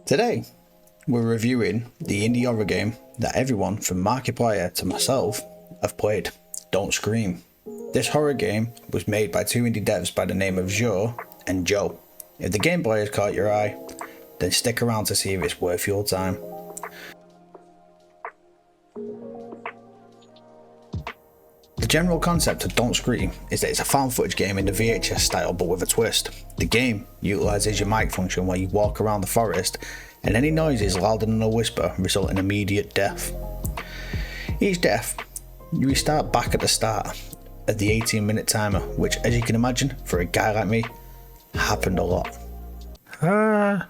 Today, we're reviewing the indie horror game that everyone from Markiplier to myself have played, Don't Scream. This horror game was made by two indie devs by the name of Joe and Joe. If the gameplay has caught your eye, then stick around to see if it's worth your time. The general concept of Don't Scream is that it's a found footage game in the VHS style but with a twist. The game utilises your mic function while you walk around the forest, and any noises louder than a whisper result in immediate death. Each death, you restart back at the start of the 18-minute timer, which, as you can imagine, for a guy like me, happened a lot. Bruh.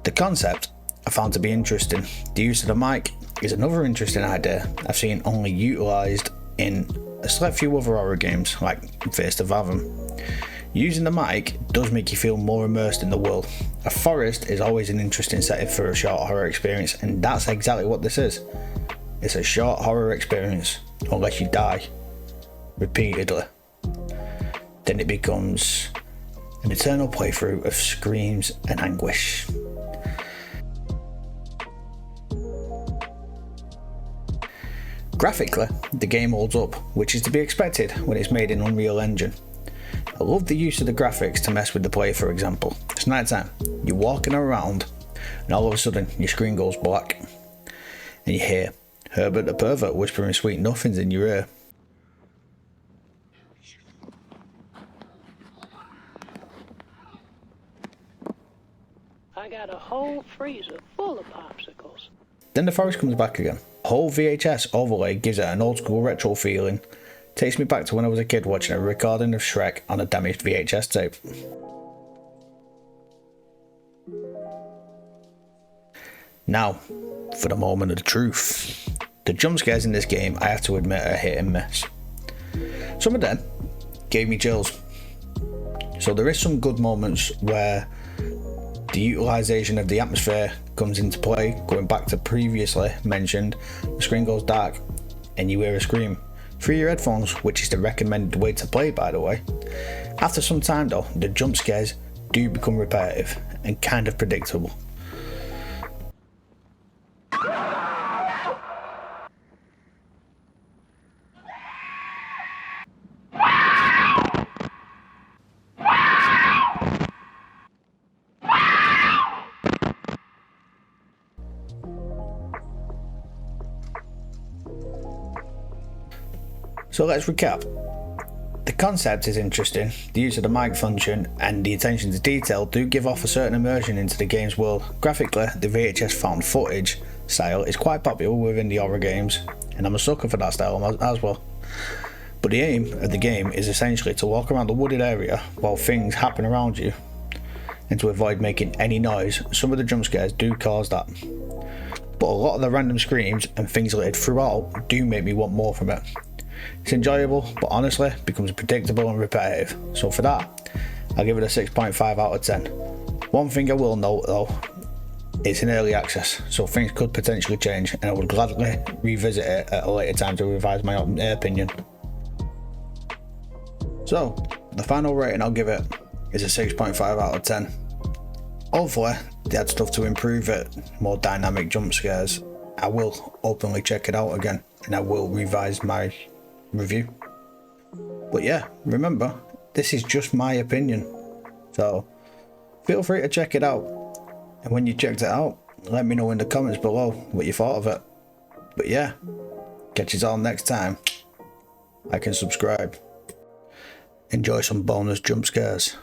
The concept I found to be interesting. The use of the mic is another interesting idea I've seen only utilised in a select few other horror games like Face to Fathom. Using the mic does make you feel more immersed in the world. A forest is always an interesting setting for a short horror experience, and that's exactly what this is. It's a short horror experience, unless you die repeatedly. Then it becomes an eternal playthrough of screams and anguish. Graphically, the game holds up, which is to be expected when it's made in Unreal Engine. I love the use of the graphics to mess with the play. For example, it's night time, you're walking around and all of a sudden your screen goes black and you hear Herbert the Pervert whispering sweet nothings in your ear. I got a whole freezer full of popsicles. Then the forest comes back again. The whole VHS overlay gives it an old school retro feeling. Takes me back to when I was a kid watching a recording of Shrek on a damaged VHS tape. Now, for the moment of the truth. The jump scares in this game, I have to admit, are hit and miss. Some of them gave me chills. So there is some good moments where the utilisation of the atmosphere comes into play. Going back to previously mentioned, the screen goes dark and you hear a scream through your headphones, which is the recommended way to play, by the way. After some time though, the jump scares do become repetitive and kind of predictable. So let's recap. The concept is interesting, the use of the mic function and the attention to detail do give off a certain immersion into the game's world. Graphically, the VHS found footage style is quite popular within the horror games, and I'm a sucker for that style as well. But the aim of the game is essentially to walk around the wooded area while things happen around you, and to avoid making any noise. Some of the jump scares do cause that, but a lot of the random screams and things littered throughout do make me want more from it. It's enjoyable, but honestly becomes predictable and repetitive. So for that, I'll give it a 6.5 out of 10. One thing I will note though, it's in early access, so things could potentially change, and I would gladly revisit it at a later time to revise my own opinion. So, the final rating I'll give it is a 6.5 out of 10. Hopefully, they had stuff to improve it, more dynamic jump scares. I will openly check it out again, and I will revise my review. But yeah, remember, this is just my opinion, so feel free to check it out, and when you checked it out, let me know in the comments below what you thought of it. But yeah, catch us all next time. Like and subscribe. Enjoy some bonus jump scares.